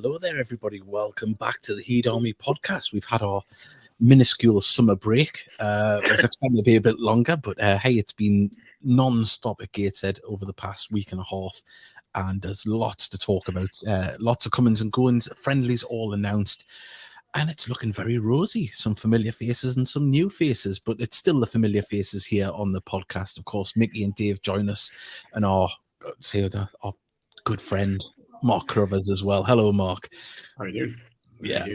hello there, everybody. Welcome back to the Heed Army podcast. We've had our minuscule summer break. It was expected to be a bit longer, but hey, it's been non-stop at Gateshead over the past week and a half, and there's lots to talk about. Lots of comings and goings, friendlies all announced, and it's looking very rosy. Some familiar faces and some new faces, but it's still the familiar faces here on the podcast. Of course, Mickey and Dave join us, and our good friend Mark Crovers as well. Hello, Mark. How are you doing? Yeah.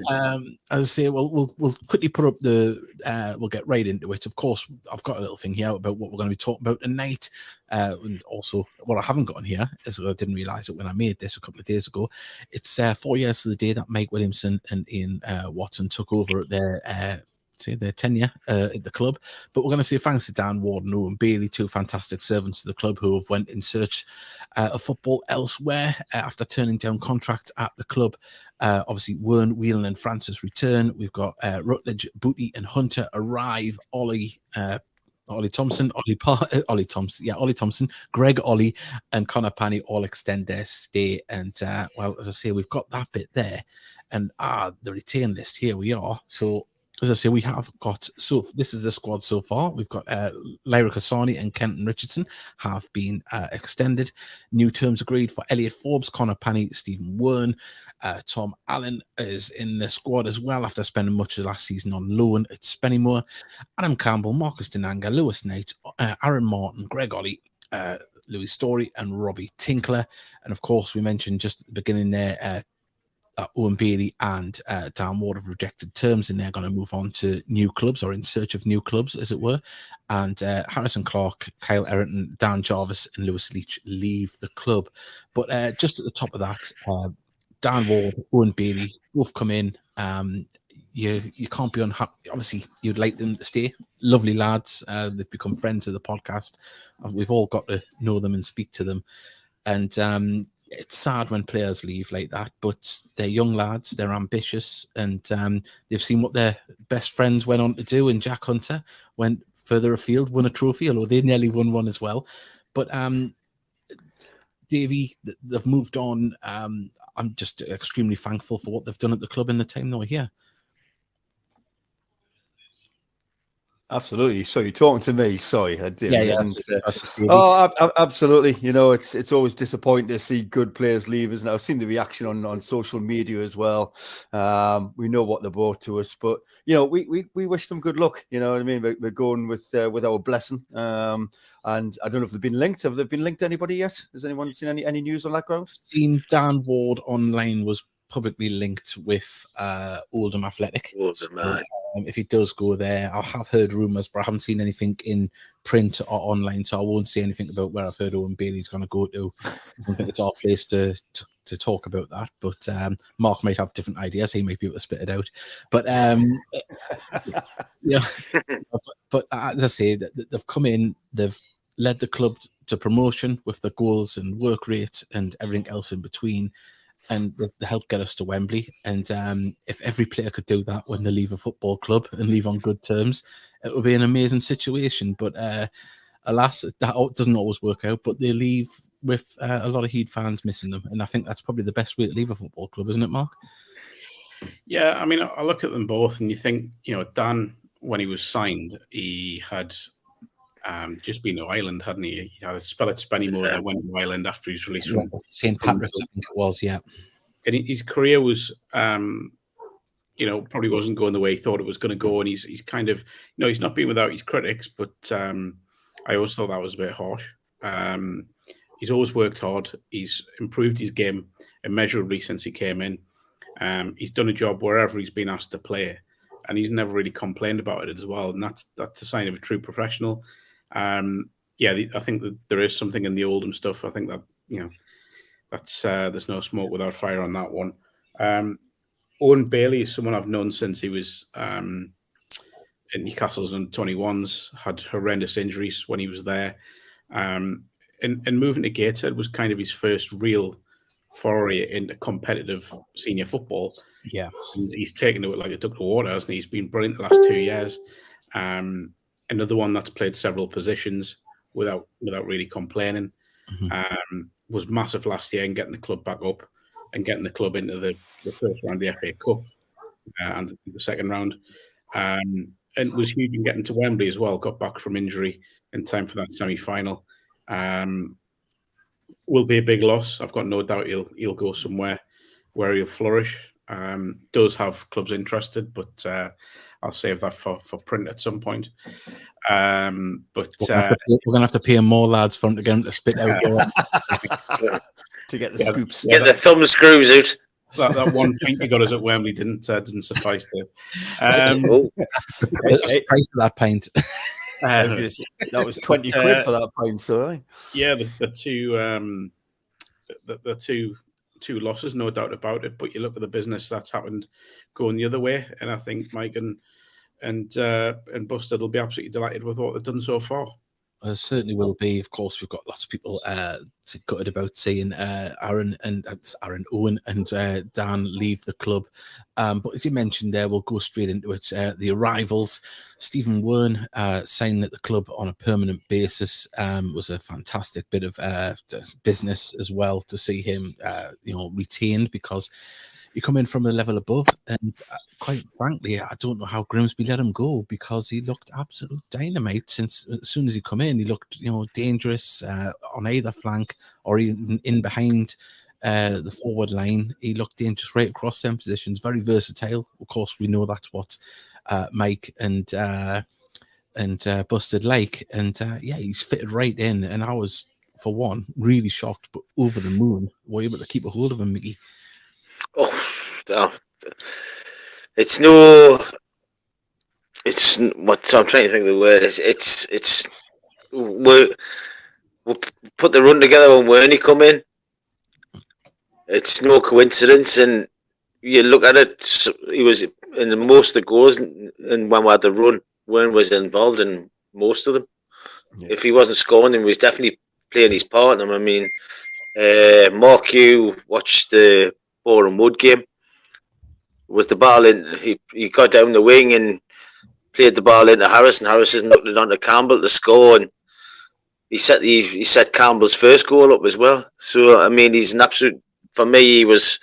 As I say, we'll quickly put up we'll get right into it. Of course, I've got a little thing here about what we're going to be talking about tonight. And also, what I haven't got on here is I didn't realise it when I made this a couple of days ago. It's 4 years to the day that Mike Williamson and Ian Watson took over their tenure at the club. But we're going to say thanks to Dan, Ward and Owen Bailey, two fantastic servants to the club who have went in search of football elsewhere after turning down contract at the club. Obviously, Wern, Whelan and Francis return. We've got Rutledge, Booty and Hunter arrive. Ollie Thompson, Greg Ollie and Connor Panny all extend their stay. And well, as I say, we've got that bit there. And the retain list, here we are. So as I say, we have got, so this is the squad so far. We've got Lyra Kasani and Kenton Richardson have been extended. New terms agreed for Elliot Forbes, Connor Panny, Stephen Wern. Tom Allen is in the squad as well after spending much of last season on loan at Spennymoor. Adam Campbell, Marcus Denanga, Lewis Knight, Aaron Martin, Greg Ollie, Louis Story and Robbie Tinkler. And of course, we mentioned just at the beginning there, Owen Bailey and Dan Ward have rejected terms and they're going to move on to new clubs or in search of new clubs, as it were. And Harrison Clark, Kyle Errington, Dan Jarvis and Lewis Leach leave the club. But just at the top of that, Dan Ward, Owen Bailey both come in. You can't be unhappy. Obviously, you'd like them to stay. Lovely lads. They've become friends of the podcast. We've all got to know them and speak to them. And it's sad when players leave like that, but they're young lads, they're ambitious, and they've seen what their best friends went on to do. And Jack Hunter went further afield, won a trophy, although they nearly won one as well. But Davey, they've moved on. I'm just extremely thankful for what they've done at the club in the time they were here. Absolutely. So you're talking to me. Sorry, I did. Yeah. Absolutely. You know, it's always disappointing to see good players leave, isn't it? I've seen the reaction on social media as well. We know what they brought to us, but you know, we wish them good luck. You know what I mean? We're going with our blessing. And I don't know if they've been linked. Have they been linked to anybody yet? Has anyone seen any news on that ground? Seen Dan Ward online was publicly linked with Oldham Athletic. If he does go there, I have heard rumours, but I haven't seen anything in print or online, so I won't say anything about where I've heard Owen Bailey's going to go to. I don't think it's our place to talk about that, but Mark might have different ideas. He might be able to spit it out. But yeah, but as I say, they've come in, they've led the club to promotion with the goals and work rate and everything else in between. And they helped get us to Wembley. And if every player could do that when they leave a football club and leave on good terms, it would be an amazing situation. But alas, that doesn't always work out. But they leave with a lot of Heed fans missing them. And I think that's probably the best way to leave a football club, isn't it, Mark? Yeah, I mean, I look at them both and you think, you know, Dan, when he was signed, he had just been to Ireland, hadn't he? He had a spell at Spennymoor and went to Ireland after his release from St. Patrick's, I think it was, yeah. And his career was, you know, probably wasn't going the way he thought it was going to go. And he's kind of, you know, he's not been without his critics, but I always thought that was a bit harsh. He's always worked hard. He's improved his game immeasurably since he came in. He's done a job wherever he's been asked to play, and he's never really complained about it as well. And that's a sign of a true professional. I think that there is something in the Oldham stuff. I think that, you know, that's there's no smoke without fire on that one. Owen Bailey is someone I've known since he was in Newcastle's under-21s, had horrendous injuries when he was there. And moving to Gateshead was kind of his first real foray into competitive senior football. Yeah. And he's taken to it like a duck to water, hasn't he? He's been brilliant the last 2 years. Another one that's played several positions without really complaining. Mm-hmm. Was massive last year in getting the club back up. and getting the club into the first round of the FA Cup and the second round. And it was huge in getting to Wembley as well. Got back from injury in time for that semi-final. Will be a big loss. I've got no doubt he'll go somewhere where he'll flourish. Does have clubs interested, but I'll save that for print at some point. But we're gonna have to pay more lads for him to get him to spit out to get the scoops. Get the thumb screws out. That 1 pint you got us at Wembley didn't suffice to. Price for that pint. That was 20 quid for that pint, so yeah, the two losses, no doubt about it. But you look at the business that's happened going the other way, and I think Mike and Busted will be absolutely delighted with what they've done so far. Certainly will be. Of course, we've got lots of people gutted about seeing Aaron Owen and Dan leave the club. But as you mentioned there, we'll go straight into it. The arrivals. Stephen Wern signing at the club on a permanent basis was a fantastic bit of business as well to see him retained, because you come in from a level above, and quite frankly, I don't know how Grimsby let him go, because he looked absolute dynamite since as soon as he come in. He looked, dangerous on either flank or even in behind the forward line. He looked dangerous right across them positions. Very versatile. Of course, we know that's what Mike and Busted like, and he's fitted right in. And I was, for one, really shocked, but over the moon. Were you able to keep a hold of him, Mickey? It's what I'm trying to think of the word. We'll put the run together when Werney come in. It's no coincidence, and you look at it. He was in most of the goals, and when we had the run, Wern was involved in most of them. Yeah. If he wasn't scoring, he was definitely playing his part. I mean, Mark Hugh watched the Boreham Wood game. Was the ball in? He got down the wing and played the ball into Harris, and Harris has knocked it onto Campbell to score, and he set Campbell's first goal up as well. So I mean, he's an absolute. For me, he was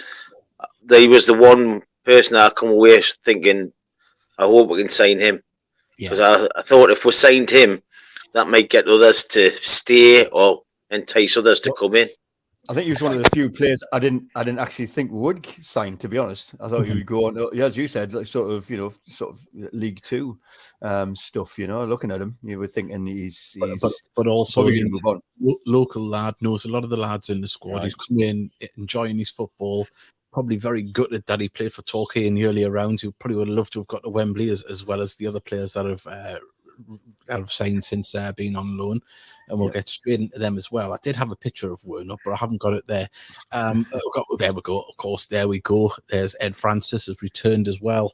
the one person I come away thinking, I hope we can sign him, because I thought if we signed him, that might get others to stay or entice others to come in. I think he was one of the few players I didn't actually think would sign, to be honest. I thought he would go on, as you said, like sort of League Two stuff. Looking at him, you were thinking he's but also local lad, knows a lot of the lads in the squad. Right. He's come in enjoying his football. Probably very gutted that he played for Torquay in the earlier rounds. He probably would have loved to have got to Wembley as well as the other players that have signed since being on loan, and we'll get straight into them as well. I did have a picture of Werner, but I haven't got it there. There we go. Of course, there we go. There's Ed Francis has returned as well.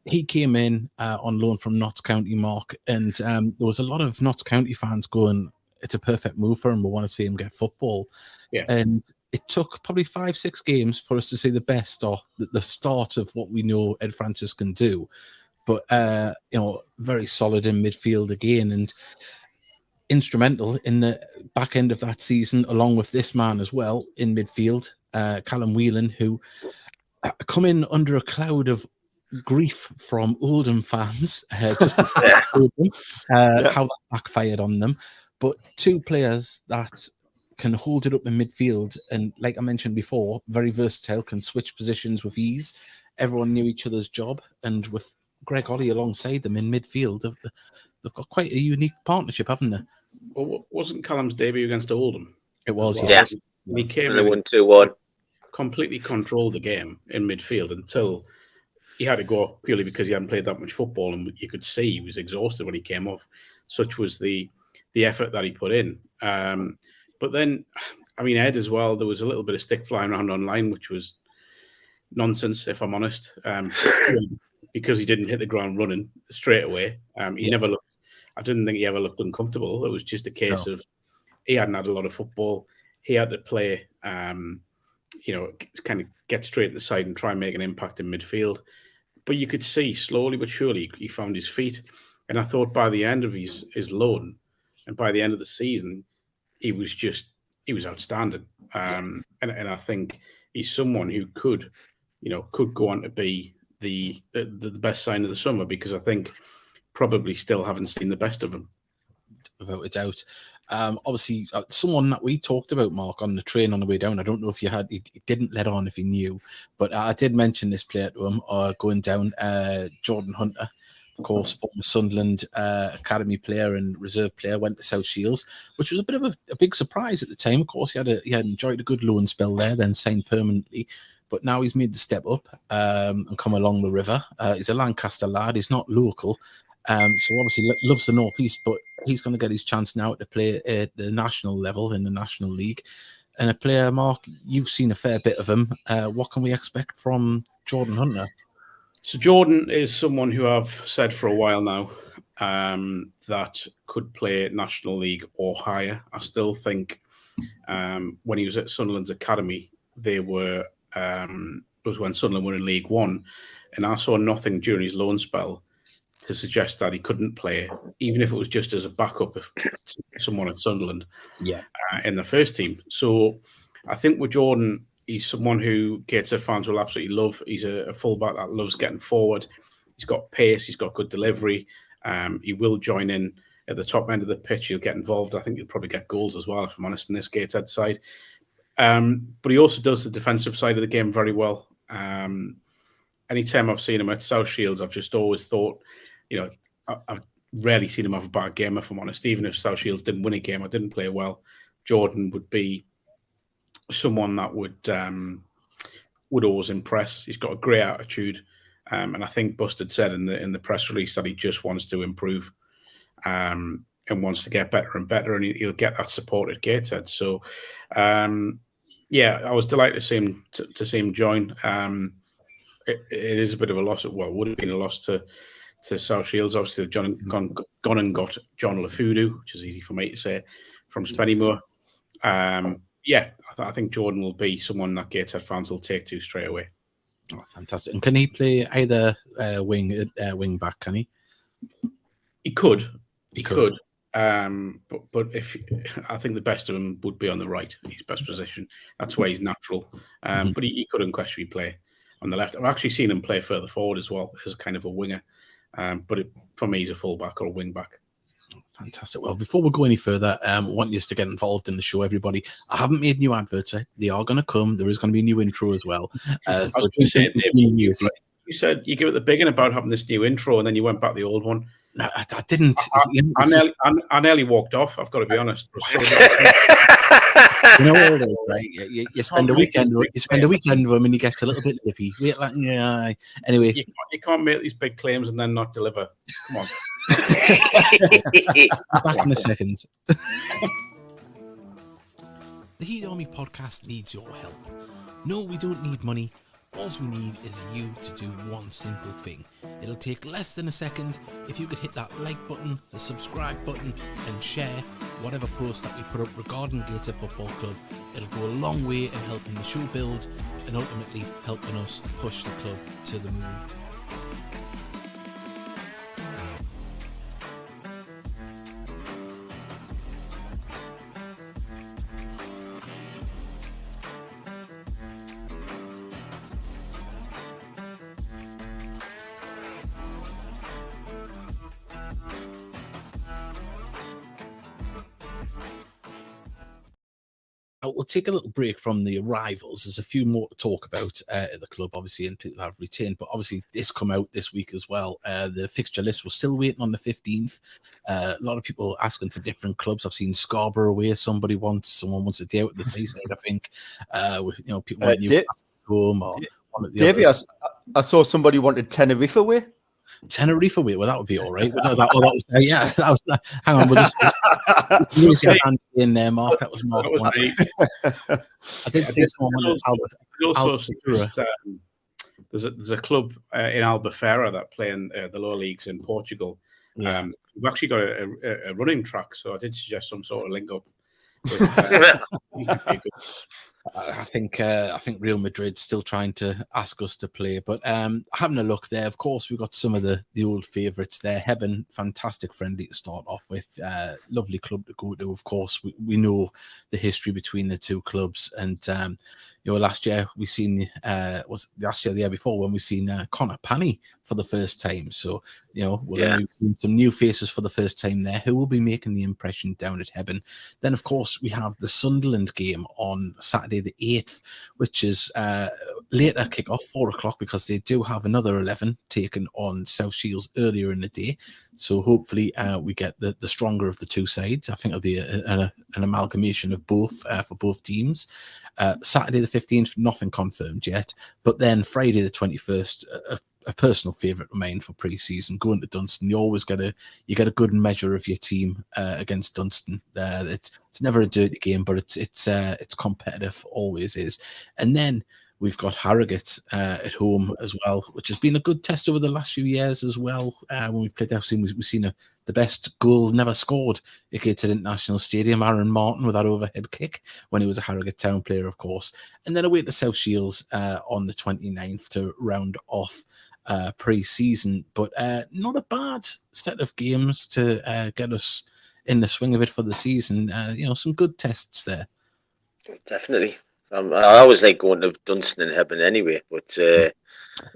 He came in on loan from Notts County, Mark, and there was a lot of Notts County fans going, it's a perfect move for him. We want to see him get football. Yeah. And it took probably 5-6 games for us to see the best or the start of what we know Ed Francis can do. But, very solid in midfield again, and instrumental in the back end of that season, along with this man as well in midfield, Callum Whelan, who come in under a cloud of grief from Oldham fans, how that backfired on them. But two players that can hold it up in midfield, and like I mentioned before, very versatile, can switch positions with ease. Everyone knew each other's job, and with Greg Ollie alongside them in midfield, they've got quite a unique partnership, haven't they? Well, wasn't Callum's debut against Oldham? It was, yeah. He came in 1-2-1, completely controlled the game in midfield until he had to go off purely because he hadn't played that much football, and you could see he was exhausted when he came off. Such was the effort that he put in. But then, I mean, Ed as well, there was a little bit of stick flying around online, which was nonsense, if I'm honest. Because he didn't hit the ground running straight away. He never looked, I didn't think he ever looked uncomfortable. It was just a case of he hadn't had a lot of football. He had to play, kind of get straight to the side and try and make an impact in midfield. But you could see slowly but surely he found his feet. And I thought by the end of his loan and by the end of the season, he was outstanding. and I think he's someone who could go on to be the best sign of the summer, because I think probably still haven't seen the best of him. Without a doubt. Obviously, someone that we talked about, Mark, on the train on the way down. I don't know if he didn't let on if he knew, but I did mention this player to him going down. Jordan Hunter, of course, former Sunderland academy player and reserve player, went to South Shields, which was a bit of a big surprise at the time. Of course, he had enjoyed a good loan spell there, then signed permanently. But now he's made the step up and come along the river. He's a Lancaster lad. He's not local. So obviously loves the Northeast, but he's going to get his chance now to play at the national level in the National League. And a player, Mark, you've seen a fair bit of him. What can we expect from Jordan Hunter? So Jordan is someone who I've said for a while now that could play National League or higher. I still think when he was at Sunderland's academy, it was when Sunderland were in League One, and I saw nothing during his loan spell to suggest that he couldn't play, even if it was just as a backup to someone at Sunderland in the first team. So I think with Jordan, he's someone who Gateshead fans will absolutely love. He's a fullback that loves getting forward. He's got pace. He's got good delivery. He will join in at the top end of the pitch. He'll get involved. I think he'll probably get goals as well, if I'm honest, in this Gateshead side. But he also does the defensive side of the game very well. Anytime I've seen him at South Shields, I've just always thought, I've rarely seen him have a bad game, if I'm honest. Even if South Shields didn't win a game or didn't play well, Jordan would be someone that would always impress. He's got a great attitude, and I think Busted said in the press release that he just wants to improve and wants to get better and better, and he'll get that support at Gateshead. So, I was delighted to see him join. It is a bit of a loss. Well, it would have been a loss to South Shields. Obviously, they've gone and got John Lafudu, which is easy for me to say, from Spennymoor. I think Jordan will be someone that Gateshead fans will take to straight away. Oh, fantastic! And can he play either wing back? Can he? He could. He could. But if I think the best of him would be on the right, his best position. That's where he's natural. But he could unquestionably play on the left. I've actually seen him play further forward as well as kind of a winger. But for me, he's a fullback or a wing back. Fantastic. Well, before we go any further, I want you to get involved in the show, everybody. I haven't made new adverts. They are going to come. There is going to be a new intro as well. You said you give it the big one about having this new intro, and then you went back to the old one. No, I didn't. I nearly walked off. I've got to be honest. You know all this, right? You spend a weekend. You spend a weekend with him, and he gets a little bit lippy. Anyway, you can't make these big claims and then not deliver. Come on. Back in a second. The Heat Army podcast needs your help. No, we don't need money. All we need is you to do one simple thing. It'll take less than a second. If you could hit that like button, the subscribe button, and share whatever post that we put up regarding Gateshead Football Club, it'll go a long way in helping the show build and ultimately helping us push the club to the moon. We'll take a little break from the arrivals. There's a few more to talk about at the club, obviously, and people have retained. But obviously, this come out this week as well. The fixture list was still waiting on the 15th. A lot of people asking for different clubs. I've seen Scarborough away. Someone wants a day out of the season. I think. People want Newcastle home or one of the Davey, others. I saw somebody wanted Tenerife away. Tenerife away. Well, that would be all right. Hang on. We'll just use your hand in there, Mark. That was Mark. I did think someone wanted there's a club in Albufeira that play in the lower leagues in Portugal. Yeah. We've actually got a running track, so I did suggest some sort of link up. I think Real Madrid's still trying to ask us to play, but having a look there, of course, we've got some of the old favourites there. Hebben, fantastic friendly to start off with, lovely club to go to. Of course, we know the history between the two clubs, and last year we seen was last year the year before when we seen Connor Panny for the first time. So we've seen some new faces for the first time there who will be making the impression down at Hebben. Then, of course, we have the Sunderland game on Saturday the 8th, which is later kick-off, 4 o'clock, because they do have another 11 taken on South Shields earlier in the day. So hopefully we get the stronger of the two sides. I think it'll be an amalgamation of both for both teams. Saturday the 15th, nothing confirmed yet. But then Friday the 21st, a personal favourite of mine for pre-season, going to Dunstan. You always get a good measure of your team against Dunstan. It's never a dirty game, but it's competitive, always is. And then we've got Harrogate at home as well, which has been a good test over the last few years as well. When we've played that, we've seen the best goal never scored at Gateshead International Stadium, Aaron Martin with that overhead kick when he was a Harrogate Town player, of course. And then away to South Shields on the 29th to round off pre-season. But not a bad set of games to get us in the swing of it for the season. Some good tests there. Definitely. I always like going to Dunstan and Hebben anyway, but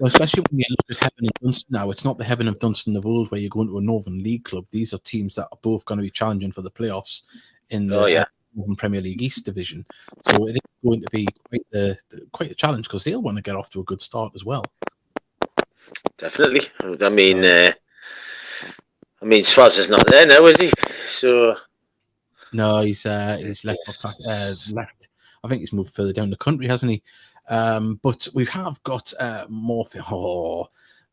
especially when you look at Hebben and Dunstan now, it's not the Hebben of Dunstan of old where you're going to a Northern League club. These are teams that are both going to be challenging for the playoffs in the Northern Premier League East Division. So it is going to be quite a challenge because they'll want to get off to a good start as well. Definitely. I mean, Swaz is not there now, is he? So no, he's left. I think he's moved further down the country, hasn't he? But we have got more.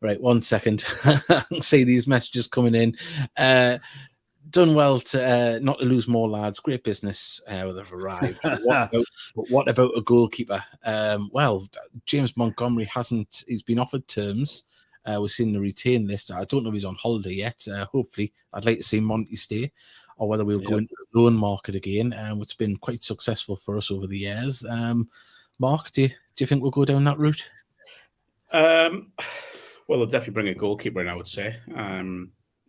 Right, 1 second. I can see these messages coming in. Done well to not to lose more lads. Great business where they've arrived. What about a goalkeeper? Well, James Montgomery hasn't. He's been offered terms. We've seen the retain list. I don't know if he's on holiday yet. Hopefully, I'd like to see Monty stay, or whether we'll go into the loan market again, which has been quite successful for us over the years. Mark, do you think we'll go down that route? Well, they'll definitely bring a goalkeeper in, I would say.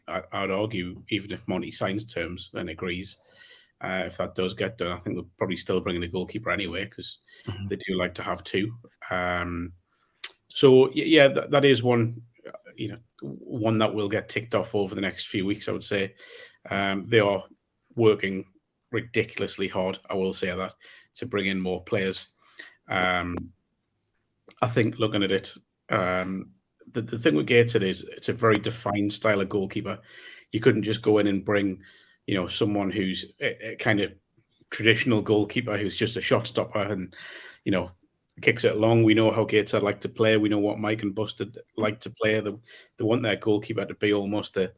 I'd argue, even if Monty signs terms and agrees, if that does get done, I think they'll probably still bring in a goalkeeper anyway, because they do like to have two. So, that is one, one that will get ticked off over the next few weeks, I would say. They are working ridiculously hard, I will say that, to bring in more players. I think looking at it, the thing with Gateshead is it's a very defined style of goalkeeper. You couldn't just go in and bring, someone who's a kind of traditional goalkeeper who's just a shot stopper and, kicks it along. We know how Gateshead like to play. We know what Mike and Busted like to play. They want their goalkeeper to be almost an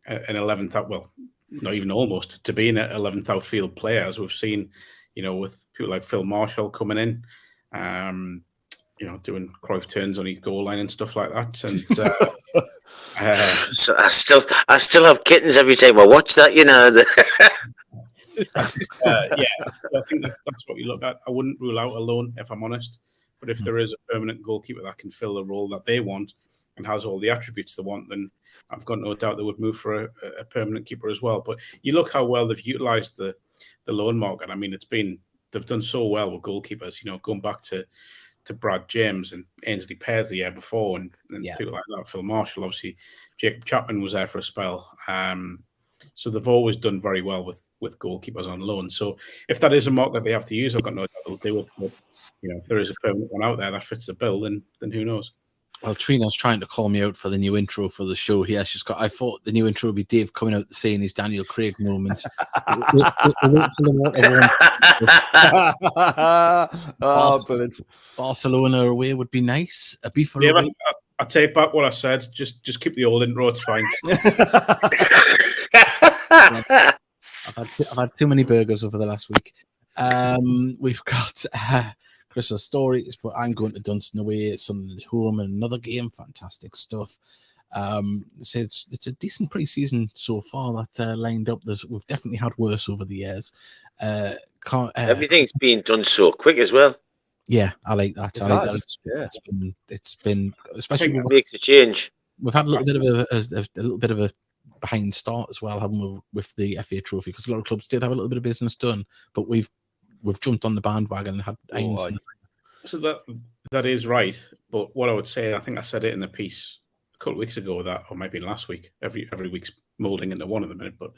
11th out, well, not even almost, to be an 11th outfield player, as we've seen, with people like Phil Marshall coming in, doing Cruyff turns on his goal line and stuff like that. And so I still have kittens every time I watch that, I think that's what you look at. I wouldn't rule out a loan, if I'm honest. But if there is a permanent goalkeeper that can fill the role that they want and has all the attributes they want, then I've got no doubt they would move for a permanent keeper as well. But you look how well they've utilised the loan market. I mean, they've done so well with goalkeepers. Going back to Brad James and Ainsley Pears the year before, and people like that. Phil Marshall, obviously, Jacob Chapman was there for a spell. So they've always done very well with goalkeepers on loan. So if that is a mark that they have to use, I've got no doubt they will. But, if there is a permanent one out there that fits the bill, then who knows? Well, Trina's trying to call me out for the new intro for the show here. I thought the new intro would be Dave coming out saying his Daniel Craig moment. Brilliant. Barcelona away would be nice. A beef away. I take back what I said. Just keep the old intro. It's fine. I've had too many burgers over the last week. We've got Chris's stories, but I'm going to Dunstan away. It's something at home and another game. Fantastic stuff. So it's a decent pre-season so far that lined up. We've definitely had worse over the years. Everything's been done so quick as well. Yeah, I like that. It I like has, that. yeah. It's been especially It makes a change. we've had a little bit of a little bit of a behind start as well, haven't we, with the FA Trophy? Because a lot of clubs did have a little bit of business done, but we've jumped on the bandwagon and had irons. So that is right. But what I would say, I think I said it in a piece a couple of weeks ago, that, or maybe last week. Every week's molding into one at the minute, but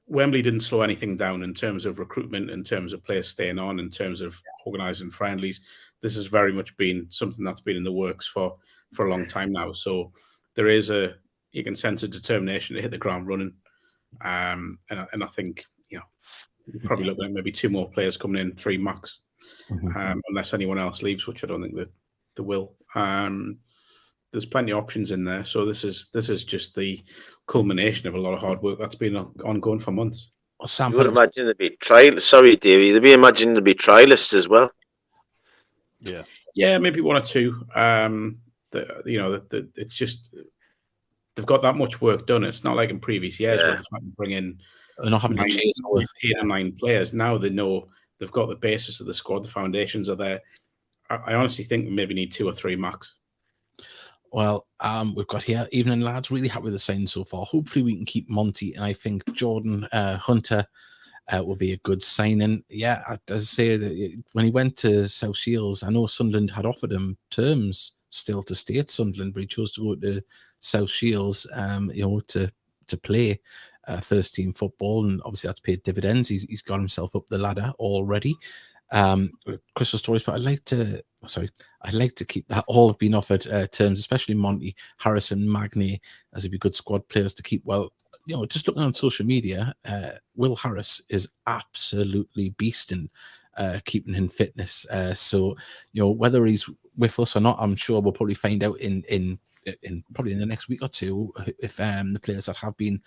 Wembley didn't slow anything down in terms of recruitment, in terms of players staying on, in terms of organising friendlies. This has very much been something that's been in the works for a long time now. So there is you can sense a determination to hit the ground running. And I think, you're probably looking at maybe 2 more players coming in, 3 max, unless anyone else leaves, which I don't think that they will. There's plenty of options in there. So this is just the culmination of a lot of hard work that's been ongoing for months. You would imagine there'd be Sorry, Davey. There'd be trialists as well. Yeah, maybe 1 or 2. It's just they've got that much work done. It's not like in previous years where they've had to bring in they're not having 8 or 9 players. Now they know they've got the basis of the squad. The foundations are there. I honestly think we maybe need 2 or 3 max. Well, we've got here, evening lads, really happy with the sign so far. Hopefully we can keep Monty, and I think Jordan Hunter will be a good signing. Yeah, as I say, when he went to South Shields, I know Sunderland had offered him terms still to stay at Sunderland, but he chose to go to South Shields, to play first team football, and obviously that's paid dividends. He's got himself up the ladder already. Crystal stories, but I'd like to keep that. All have been offered terms, especially Monty, Harrison, Magny, as would be good squad players to keep. Well, just looking on social media, Will Harris is absolutely beasting, keeping in fitness. So whether he's with us or not, I'm sure we'll probably find out in probably in the next week or 2 if the players that have been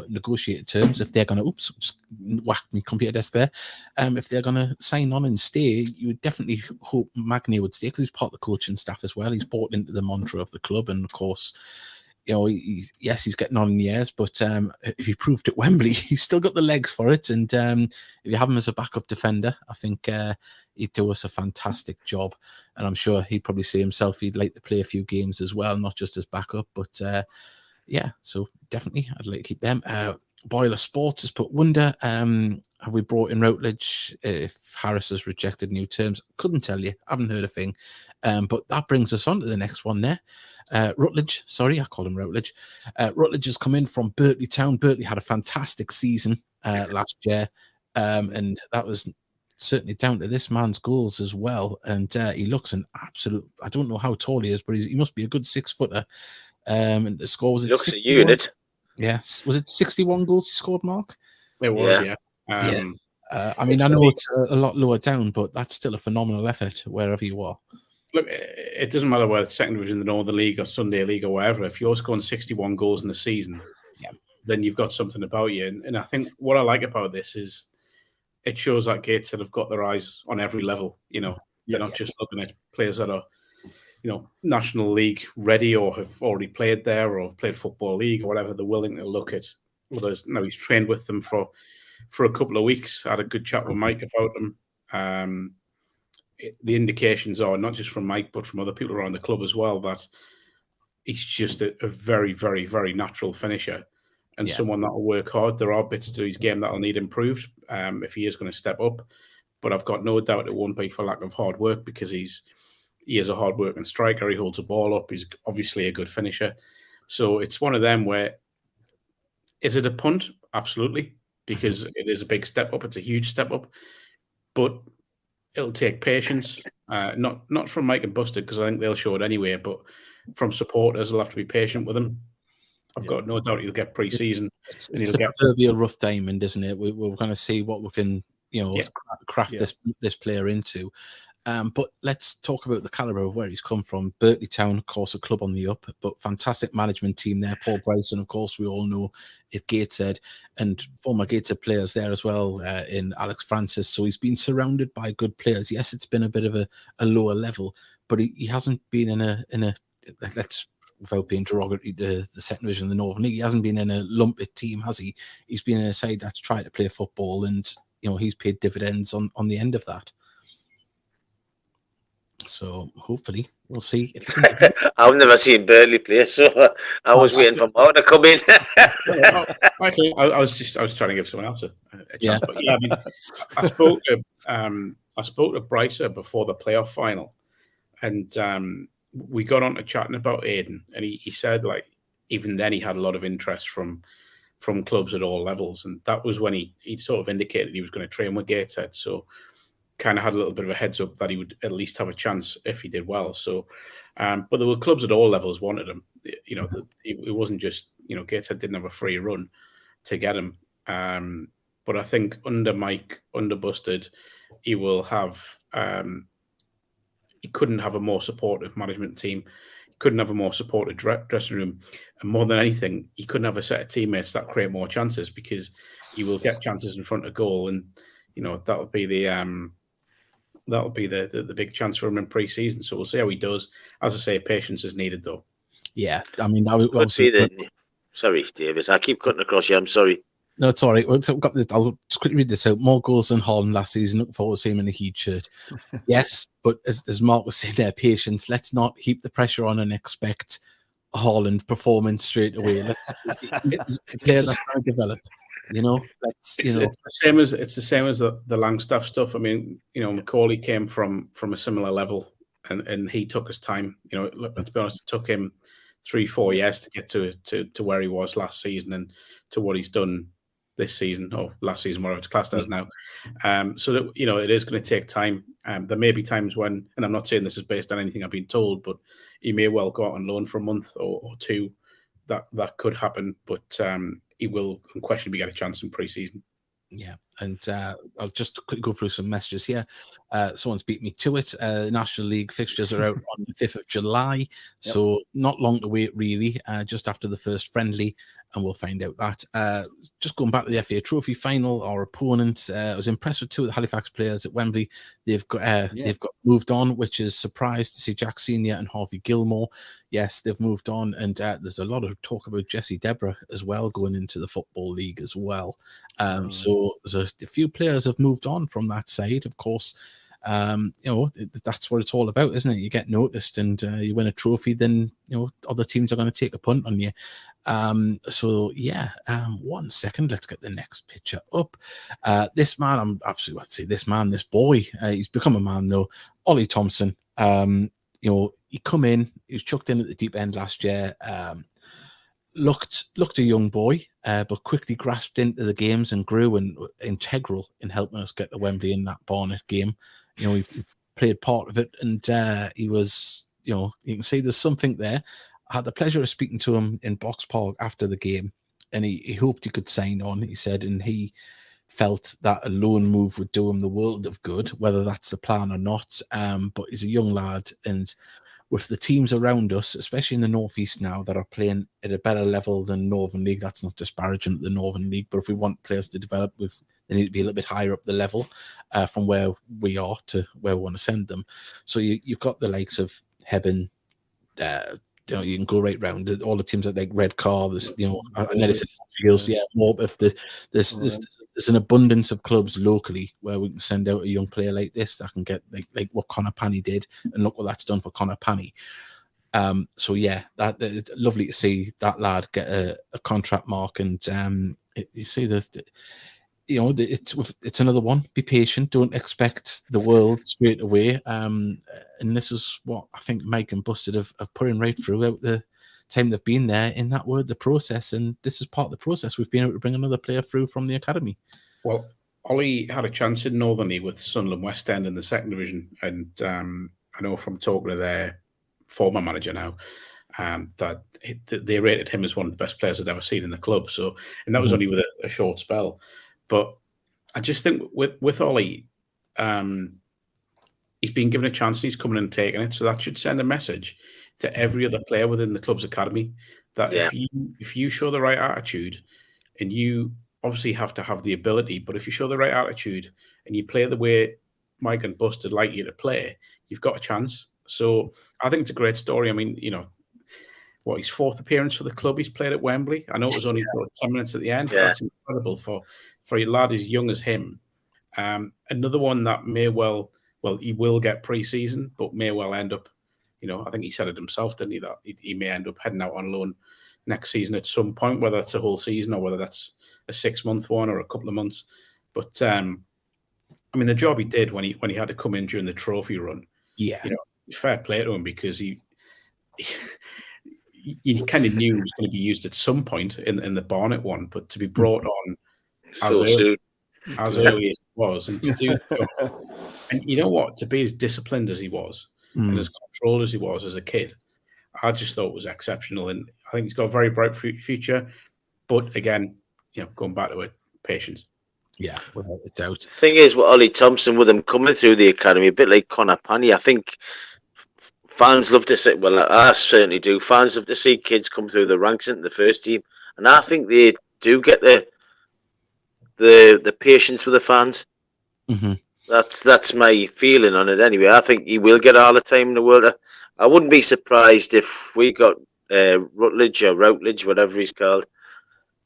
negotiated terms, if they're going to just whack me computer desk there, if they're going to sign on and stay, you would definitely hope Magny would stay, because he's part of the coaching staff as well. He's bought into the mantra of the club, and of course, he's getting on in years, but if he proved at Wembley, he's still got the legs for it. And if you have him as a backup defender, I think he'd do us a fantastic job. And I'm sure he'd probably see himself he'd like to play a few games as well, not just as backup. But so definitely I'd like to keep them. Boiler Sports has put, wonder, have we brought in Routledge if Harris has rejected new terms? Couldn't tell you. Haven't heard a thing. But that brings us on to the next one there. Routledge, sorry, I call him Routledge. Routledge has come in from Berkeley Town. Berkeley had a fantastic season last year, and that was certainly down to this man's goals as well. And he looks an absolute, I don't know how tall he is, but he must be a good 6-footer. And the score was He looks 61? A unit. Yes, was it 61 goals he scored, Mark? It was, yeah. I mean, I know it's a lot lower down, but that's still a phenomenal effort wherever you are. Look, it doesn't matter whether it's second division, the Northern League, or Sunday League, or wherever. If you're scoring 61 goals in a season, then you've got something about you. And I think what I like about this is it shows that Gateshead have got their eyes on every level. They're not just looking at players that are, National League ready, or have already played there, or have played Football League, or whatever. They're willing to look at others. Now, he's trained with them for a couple of weeks. I had a good chat with Mike about them. The indications are, not just from Mike, but from other people around the club as well, that he's just a very, very, very natural finisher, and someone that will work hard. There are bits to his game that will need improved if he is going to step up, but I've got no doubt it won't be for lack of hard work, because he is a hard-working striker. He holds a ball up. He's obviously a good finisher. So it's one of them where, is it a punt? Absolutely, because it is a big step up. It's a huge step up, but it'll take patience, not from Mike and Busted, because I think they'll show it anyway, but from supporters, they'll have to be patient with him. I've got no doubt he'll get pre-season. It's a proverbial rough diamond, isn't it? We're going to see what we can, craft this player into. But let's talk about the calibre of where he's come from. Berkeley Town, of course, a club on the up, but fantastic management team there. Paul Bryson, of course, we all know at Gateshead, and former Gateshead players there as well in Alex Francis. So he's been surrounded by good players. Yes, it's been a bit of a lower level, but he hasn't been in a let's without being derogatory to the second division of the Northern League, he hasn't been in a lumpy team, has he? He's been in a side that's tried to play football, and he's paid dividends on the end of that. So hopefully we'll see if he can. I've never seen Burnley play, so I was waiting for Mark to come in. Actually, I was trying to give someone else a chance. Yeah. But yeah, I mean, I spoke to Brycer before the playoff final, and we got on to chatting about Aiden, and he said like even then he had a lot of interest from clubs at all levels, and that was when he sort of indicated he was going to train with Gateshead. So kind of had a little bit of a heads up that he would at least have a chance if he did well. So, but there were clubs at all levels wanted him. It wasn't just Gateshead didn't have a free run to get him. But I think under Mike, under Busted, he will have. He couldn't have a more supportive management team. He couldn't have a more supportive dressing room, and more than anything, he couldn't have a set of teammates that create more chances, because he will get chances in front of goal, and that'll be the big chance for him in pre-season. So we'll see how he does. As I say, patience is needed, though. Yeah, I mean, sorry, David, I keep cutting across you. I'm sorry. No, it's all right. I'll just quickly read this out. More goals than Holland last season. Look forward to seeing him in the Heat shirt. Yes, but as Mark was saying there, patience. Let's not heap the pressure on and expect a Holland performance straight away. Let's play that's trying to develop. It's the same as the Langstaff stuff. I mean, Macaulay came from a similar level, and he took his time. Let's be honest, it took him 3-4 years to get to where he was last season and to what he's done this season, or last season, whatever it's classed as now. So that it is going to take time. There may be times when, and I'm not saying this is based on anything I've been told, but he may well go out on loan for a month or two. That could happen, but he will unquestionably get a chance in pre-season. Yeah, and I'll just quickly go through some messages here. Someone's beat me to it. National League fixtures are out on the 5th of July, so not long to wait, really, just after the first friendly, and we'll find out that. Just going back to the FA Trophy final, our opponent, I was impressed with two of the Halifax players at Wembley. They've got moved on, which is surprised to see Jack Senior and Harvey Gilmore. Yes, they've moved on, and there's a lot of talk about Jesse Deborah as well going into the Football League as well. So there's a few players have moved on from that side. Of course, that's what it's all about, isn't it? You get noticed and you win a trophy, then other teams are going to take a punt on you. 1 second, let's get the next picture up. This man, I'm absolutely about to say this boy, he's become a man though. Ollie Thompson, he come in, he was chucked in at the deep end last year. Looked a young boy, but quickly grasped into the games and grew and integral in helping us get to Wembley in that Barnet game. He played part of it, and he was, you can see there's something there. I had the pleasure of speaking to him in Box Park after the game, and he hoped he could sign on, he said, and he felt that a loan move would do him the world of good, whether that's the plan or not. But he's a young lad, and with the teams around us, especially in the Northeast now, that are playing at a better level than Northern League, that's not disparaging the Northern League, but if we want players to develop, they need to be a little bit higher up the level from where we are to where we want to send them. So you've got the likes of Hebben, you can go right round all the teams like Red Car. There's, I know it's more if there's an abundance of clubs locally where we can send out a young player like this that can get like what Connor Panny did, and look what that's done for Connor Panny. That lovely to see that lad get a contract mark, and you see it's another one. Be patient. Don't expect the world straight away. And this is what I think Mike and Busted have put in right throughout the time they've been there in that word, the process. And this is part of the process. We've been able to bring another player through from the academy. Well, Ollie had a chance in Northern League with Sunderland West End in the second division. And I know from talking to their former manager now, that they rated him as one of the best players I'd ever seen in the club. So, and that was only with a short spell. But I just think with Ollie, he's been given a chance and he's coming and taking it. So that should send a message to every other player within the club's academy that if you show the right attitude, and you obviously have to have the ability, but if you show the right attitude and you play the way Mike and Busted like you to play, you've got a chance. So I think it's a great story. I mean, his fourth appearance for the club he's played at Wembley. I know it was only 10 minutes at the end. Yeah. That's incredible for a lad as young as him. Another one that he will get pre-season, but may well end up, I think he said it himself, didn't he, that he may end up heading out on loan next season at some point, whether that's a whole season or whether that's a 6-month one or a couple of months. But the job he did when he had to come in during the trophy run, fair play to him, because he kind of knew he was going to be used at some point in the Barnet one, but to be brought on as early as it was, and to do and you know what, to be as disciplined as he was and as controlled as he was as a kid, I just thought it was exceptional, and I think he's got a very bright future. But again, going back to it, patience. Yeah, without a doubt. The thing is, with Ollie Thompson, with him coming through the academy, a bit like Connor Panny, I think fans love to see. Well, I certainly do. Fans love to see kids come through the ranks into the first team, and I think they do get the patience with the fans. Mm-hmm. That's my feeling on it. Anyway, I think he will get all the time in the world. I wouldn't be surprised if we got Routledge, whatever he's called,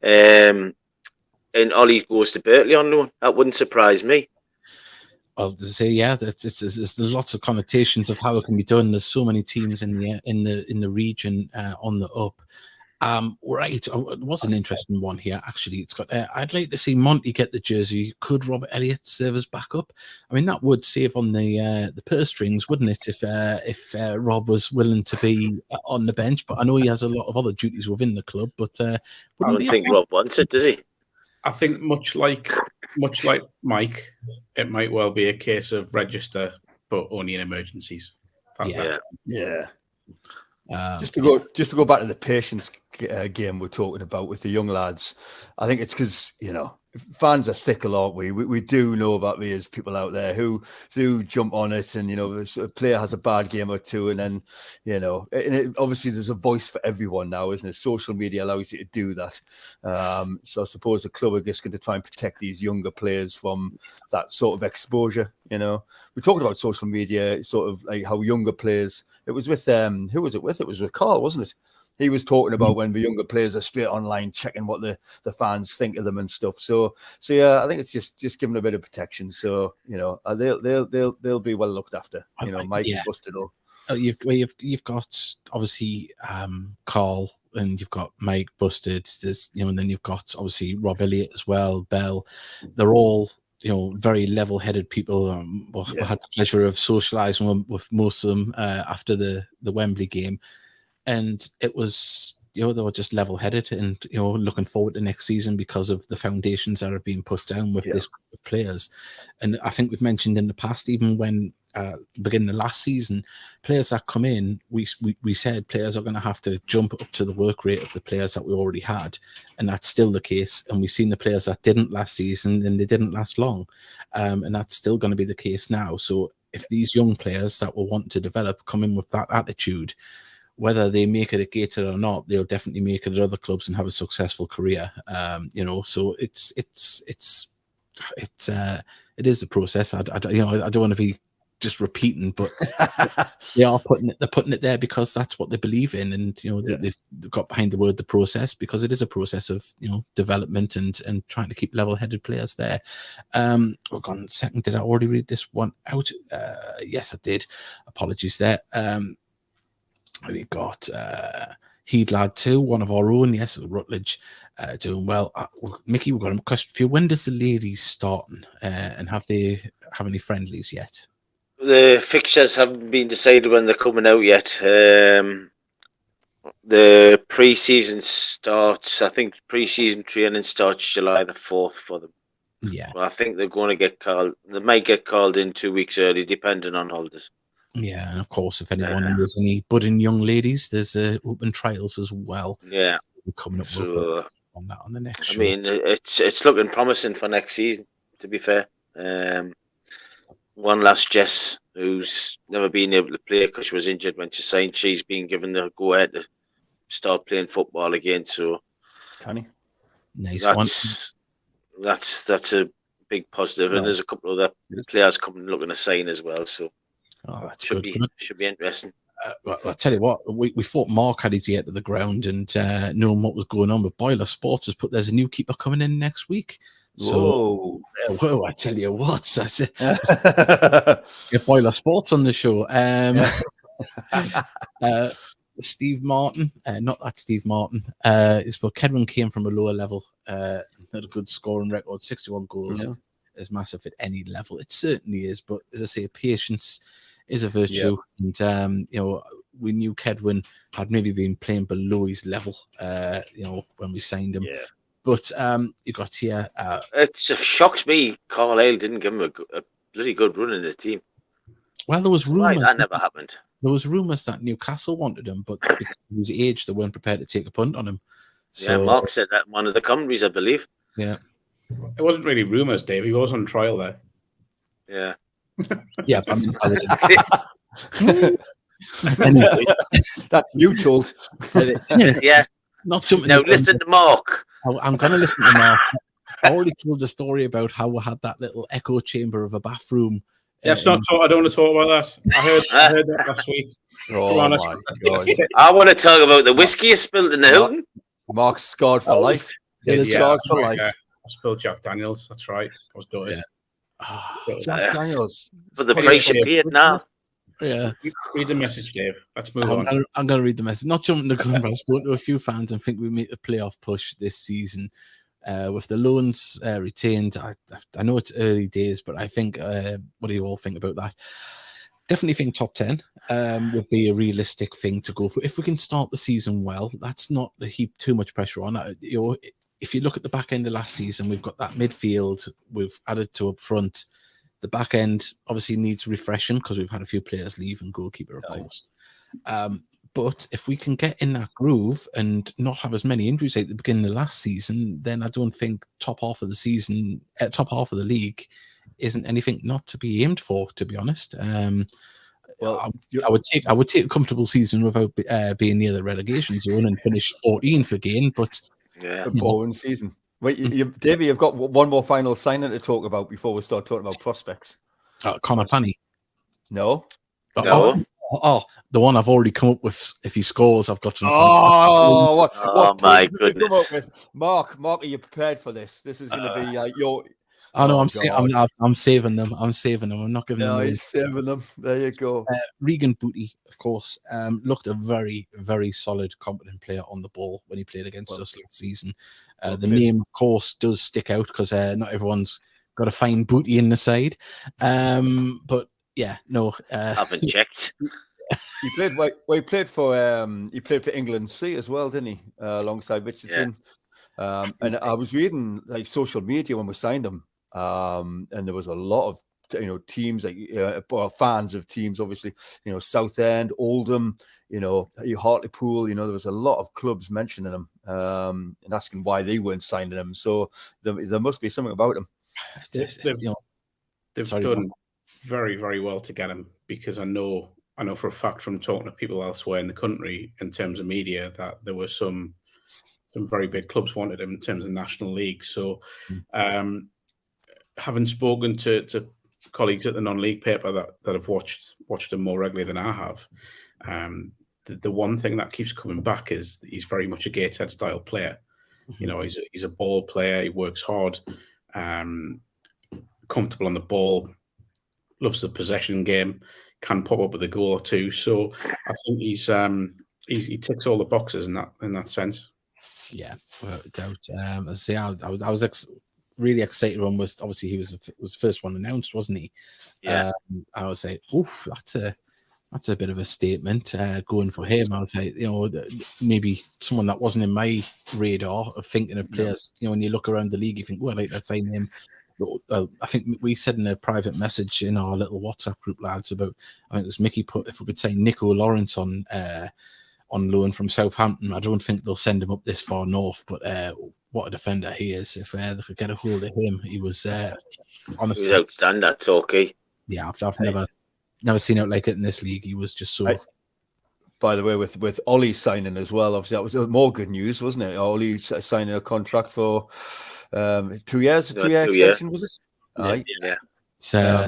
and Ollie goes to Berkeley on loan. That wouldn't surprise me. Well, to say, there's lots of connotations of how it can be done. There's so many teams in the region on the up. Right, it was an interesting one here. Actually, it's got. I'd like to see Monty get the jersey. Could Robert Elliott serve as backup? I mean, that would save on the purse strings, wouldn't it? If Rob was willing to be on the bench, but I know he has a lot of other duties within the club. But I don't think Rob wants it, does he? I think much like Mike, it might well be a case of register, but only in emergencies. Yeah. Just to go back to the patience game we're talking about with the young lads, I think it's because fans are fickle, aren't we? We do know about there's people out there who do jump on it, and a player has a bad game or two, and then obviously there's a voice for everyone now, isn't it? Social media allows you to do that. So I suppose the club are just going to try and protect these younger players from that sort of exposure. We talked about social media, sort of like how younger players. It was with who was it with? It was with Carl, wasn't it? He was talking about when the younger players are straight online checking what the fans think of them and stuff. So yeah, I think it's just giving a bit of protection. So they'll be well looked after. Mike busted up. You've got obviously Carl, and you've got Mike busted. There's and then you've got obviously Rob Elliott as well. Bell. They're all very level-headed people. I had the pleasure of socialising with most of them after the Wembley game. And it was, they were just level-headed and, looking forward to next season because of the foundations that have been put down with this group of players. And I think we've mentioned in the past, even when beginning of last season, players that come in, we said players are going to have to jump up to the work rate of the players that we already had. And that's still the case. And we've seen the players that didn't last season, and they didn't last long. And that's still going to be the case now. So if these young players that will want to develop come in with that attitude, whether they make it at Gateshead or not, they'll definitely make it at other clubs and have a successful career. So it is a process. I don't want to be just repeating, but they're putting it there because that's what they believe in, and they've got behind the word the process, because it is a process of development and trying to keep level-headed players there. Hold on a second, did I already read this one out? Yes, I did. Apologies there. We got Heed Lad too, one of our own. Yes, Routledge doing well. Mickey, we've got a question for you. When does the ladies starting, and have they have any friendlies yet? The fixtures haven't been decided when they're coming out yet. The pre-season starts. I think pre-season training starts July the 4th for them. Yeah, well, I think they're going to get called. They might get called in 2 weeks early, depending on holidays. Yeah, and of course, if anyone knows any budding young ladies, there's open trials as well. Yeah, coming up on that on the next show. I mean, it's looking promising for next season, to be fair. One last Jess, who's never been able to play because she was injured when she signed. She's been given the go ahead to start playing football again. So, Connie, nice one. That's a big positive, and there's a couple of other players coming looking to sign as well. So. Oh, that's should be interesting. Well, I'll tell you what, we thought Mark had his ear to the ground and knowing what was going on, but Boiler Sports has put there's a new keeper coming in next week. So, whoa, I tell you what, I said, get Boiler Sports on the show. Steve Martin, not that Steve Martin, but Kedwin came from a lower level, had a good scoring record, 61 goals. Yeah. Is massive at any level. It certainly is, but as I say, patience is a virtue. Yep. And we knew Kedwin had maybe been playing below his level, when we signed him. Yeah. But you got here. It shocks me Carlisle didn't give him a bloody good run in the team. Well, there was rumours that never happened. There was rumours that Newcastle wanted him, but because of his age, they weren't prepared to take a punt on him. So, Mark said that in one of the commentaries, I believe. Yeah. It wasn't really rumours, Dave. He was on trial there. Yeah. Yeah, but anyway, that's you told. Yeah. Not jumping. Now listen to Mark. I'm going to listen to Mark. I already told the story about how we had that little echo chamber of a bathroom. That's not talk. I don't want to talk about that. I heard that last week. Oh my God. I want to talk about the whiskey you spilled in the Hilton. Mark's scarred for life. Scarred for life. I spilled Jack Daniels. That's right. I was doing it. Jack Daniels. For the price you paid now. Yeah. Read the message, Dave. Let's move on. I'm going to read the message. Not jumping the gun, but I've spoken to a few fans and think we make a playoff push this season. With the loans retained, I know it's early days, but I think, what do you all think about that? Definitely think top 10 would be a realistic thing to go for. If we can start the season well, that's not a heap too much pressure on. If you look at the back end of last season, we've got that midfield, we've added to up front. The back end obviously needs refreshing because we've had a few players leave and goalkeeper, of course. But if we can get in that groove and not have as many injuries at the beginning of last season, then I don't think top half of the season, top half of the league isn't anything not to be aimed for, to be honest. Well, I would take a comfortable season without being near the relegation zone and finish 14th again, but a boring season. Wait, Davey, you've got one more final signing to talk about before we start talking about prospects. Connor Panny. No. The one I've already come up with. If he scores, I've got some. What my goodness! Mark, are you prepared for this? This is going to be your. I know. I'm saving them. I'm not giving them. No, he's saving them. There you go. Regan Booty, of course, looked a very, very solid, competent player on the ball when he played against us last season. The name, of course, does stick out because not everyone's got a fine Booty in the side. But yeah, no. Haven't checked. He played for England C as well, didn't he? Alongside Richardson. Yeah. And I was reading like social media when we signed him. And there was a lot of teams like fans of teams, obviously, Southend, Oldham, Hartlepool, there was a lot of clubs mentioning him and asking why they weren't signing him. So there must be something about him. They've done very, very well to get him, because I know for a fact from talking to people elsewhere in the country in terms of media that there were some very big clubs wanted him in terms of National League. So having spoken to colleagues at the non-league paper that have watched him more regularly than I have, the one thing that keeps coming back is he's very much a Gateshead style player. He's a ball player. He works hard, comfortable on the ball, loves the possession game, can pop up with a goal or two. So I think he ticks all the boxes in that sense. Yeah, without doubt. As I say, I was really excited when obviously he was the first one announced, wasn't he? Yeah. I would say, oof, that's a bit of a statement going for him. I would say, maybe someone that wasn't in my radar of thinking of players. When you look around the league, you think, well, let's sign him. I think we said in a private message in our little WhatsApp group, lads, about, I think it was Mickey put, if we could say Nico Lawrence on loan from Southampton. I don't think they'll send him up this far north, but what a defender he is. If they could get a hold of him, he was honestly, he was outstanding at Torquay. Yeah, I've never seen it like it in this league. He was just so. By the way, with Ollie signing as well, obviously that was more good news, wasn't it? Ollie signing a contract for 2 years, a 2 year extension, was it? Yeah. So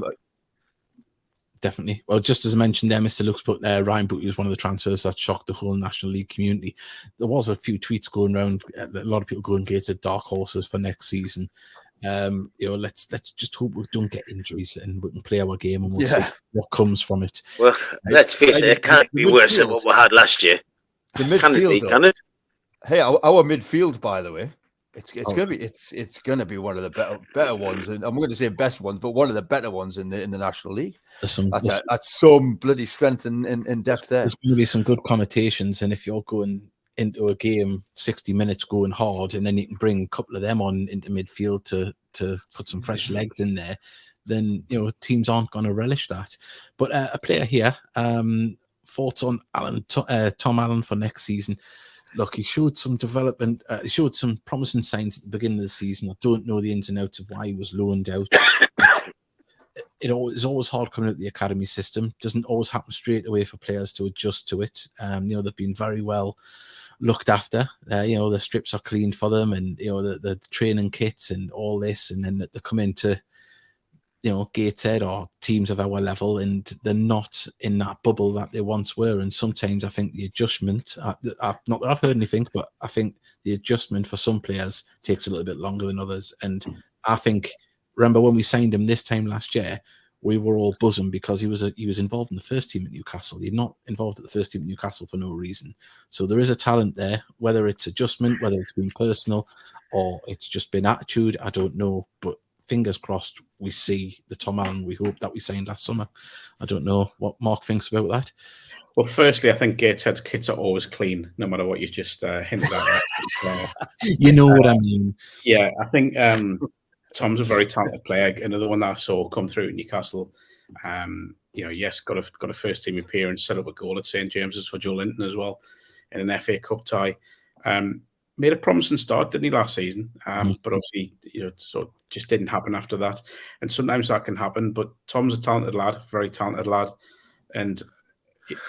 definitely. Well, just as I mentioned there, Mr. Lux put Ryan Booty was one of the transfers that shocked the whole National League community. There was a few tweets going around, a lot of people going Gateshead dark horses for next season. Let's just hope we don't get injuries and we can play our game and we'll see what comes from it. Well, let's face it can't be worse than what we had last year. The midfield, can it? Hey, our midfield, by the way, it's gonna be one of the better ones, and I'm going to say best ones, but one of the better ones in the National League. That's some bloody strength and depth there. There's going to be some good connotations, and if you're going into a game 60 minutes going hard, and then you can bring a couple of them on into midfield to put some fresh legs in there, then teams aren't going to relish that. But a player here, thoughts on Tom Allen for next season. Look, he showed some development. He showed some promising signs at the beginning of the season. I don't know the ins and outs of why he was loaned out. It's always hard coming out of the academy system. Doesn't always happen straight away for players to adjust to it. They've been very well looked after. The strips are cleaned for them, and the training kits and all this, and then they come into Gateshead or teams of our level, and they're not in that bubble that they once were. And sometimes I think the adjustment, not that I've heard anything, but I think the adjustment for some players takes a little bit longer than others. And I think, remember when we signed him this time last year, we were all buzzing because he was involved in the first team at Newcastle. He's not involved at the first team at Newcastle for no reason. So there is a talent there, whether it's adjustment, whether it's been personal, or it's just been attitude, I don't know. But fingers crossed we see the Tom Allen we hope that we signed last summer. I don't know what Mark thinks about that. Well, firstly, I think Gateshead's kits are always clean, no matter what you just hinted at. You know what I mean. Yeah, I think Tom's a very talented player. Another one that I saw come through at Newcastle. Yes, got a first team appearance, set up a goal at St James's for Joe Linton as well in an FA Cup tie. Made a promising start, didn't he, last season? But obviously, sort of just didn't happen after that. And sometimes that can happen. But Tom's a talented lad, very talented lad, and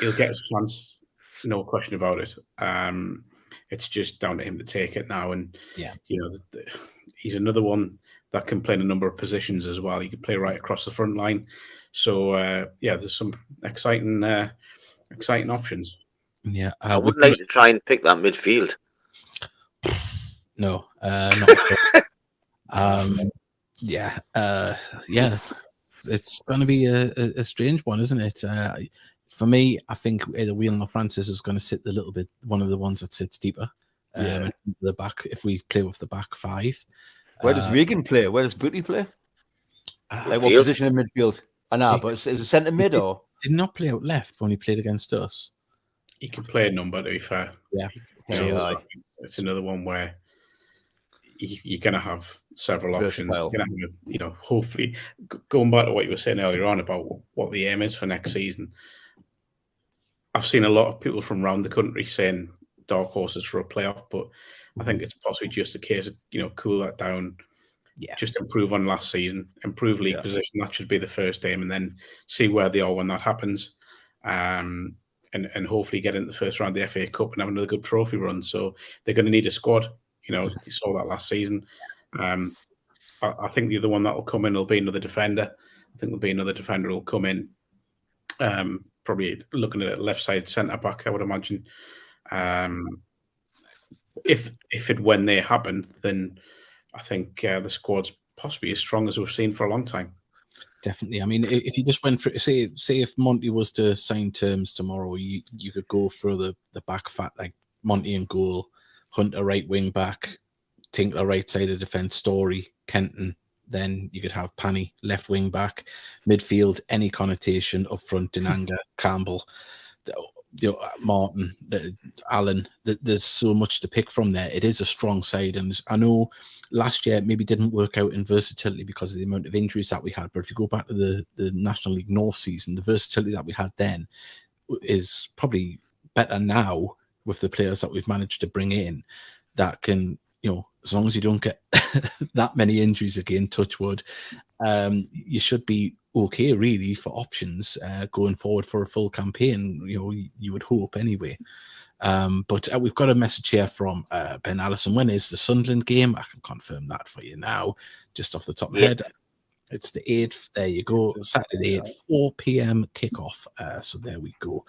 he'll get his chance, no question about it. It's just down to him to take it now. And he's another one that can play in a number of positions as well. He can play right across the front line. So there's some exciting options. Yeah, I would like to try and pick that midfield. No, not it's going to be a strange one, isn't it? For me, I think either Whelan or Francis is going to sit a little bit, one of the ones that sits deeper. The back, if we play with the back five. Where does Regan play? Where does Booty play? What position in midfield? I know, but is it centre mid or? Did not play out left when he played against us. He can play a number, to be fair. Yeah. It's another one where you're going to have several options. You're going to have, hopefully, going back to what you were saying earlier on about what the aim is for next season. I've seen a lot of people from around the country saying dark horses for a playoff, but I think it's possibly just a case of, cool that down, just improve on last season, improve league position. That should be the first aim, and then see where they are when that happens. And hopefully get into the first round of the FA Cup and have another good trophy run. So they're going to need a squad. You saw that last season. I think the other one that will come in will be another defender. I think there'll be another defender who will come in, probably looking at left side centre back, I would imagine. When they happen, then I think the squad's possibly as strong as we've seen for a long time. Definitely. I mean, if you just went for say if Monty was to sign terms tomorrow, you could go for the back fat, like Monty in goal, Hunter right wing back, Tinkler right side of defence, Story, Kenton. Then you could have Panny left wing back, midfield, any connotation up front, Dinanga, Campbell, Martin, Allen. There's so much to pick from there. It is a strong side, and I know last year it maybe didn't work out in versatility because of the amount of injuries that we had. But if you go back to the National League North season, the versatility that we had then is probably better now with the players that we've managed to bring in that can, as long as you don't get that many injuries again, touch wood, you should be okay really for options going forward for a full campaign. You would hope anyway. But we've got a message here from Ben Allison. When is the Sunderland game? I can confirm that for you now, just off the top of my head. It's the 8th. There you go. Saturday the 8th, 4 p.m. kickoff. So there we go.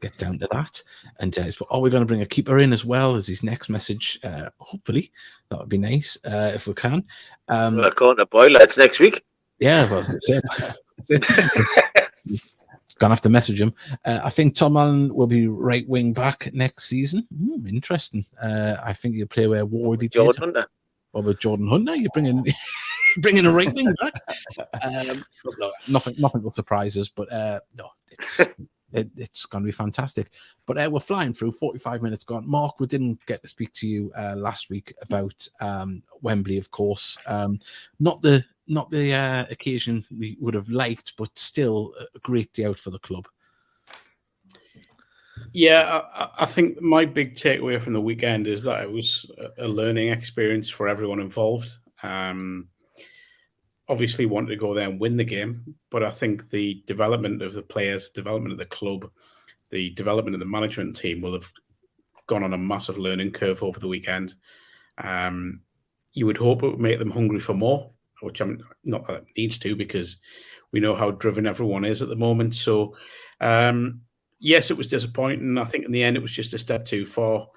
Get down to that. And are we going to bring a keeper in as well as his next message? Hopefully, that would be nice if we can. Well, according to Boy, that's next week. Yeah, well, that's it. Gonna have to message him. I think Tom Allen will be right wing back next season. Interesting. I think he'll play where Ward Jordan did. Hunter. What about Jordan Hunter? You're bringing a right wing back. No, nothing will surprise us, but no, it's going to be fantastic. But we're flying through. 45 minutes gone. Mark, we didn't get to speak to you last week about Wembley, of course. Not the occasion we would have liked, but still a great day out for the club. Yeah, I think my big takeaway from the weekend is that it was a learning experience for everyone involved. Obviously wanted to go there and win the game, but I think the development of the players, development of the club, the development of the management team will have gone on a massive learning curve over the weekend. You would hope it would make them hungry for more, which I'm not that it needs to, because we know how driven everyone is at the moment. So, yes, it was disappointing. I think in the end, it was just a step too far.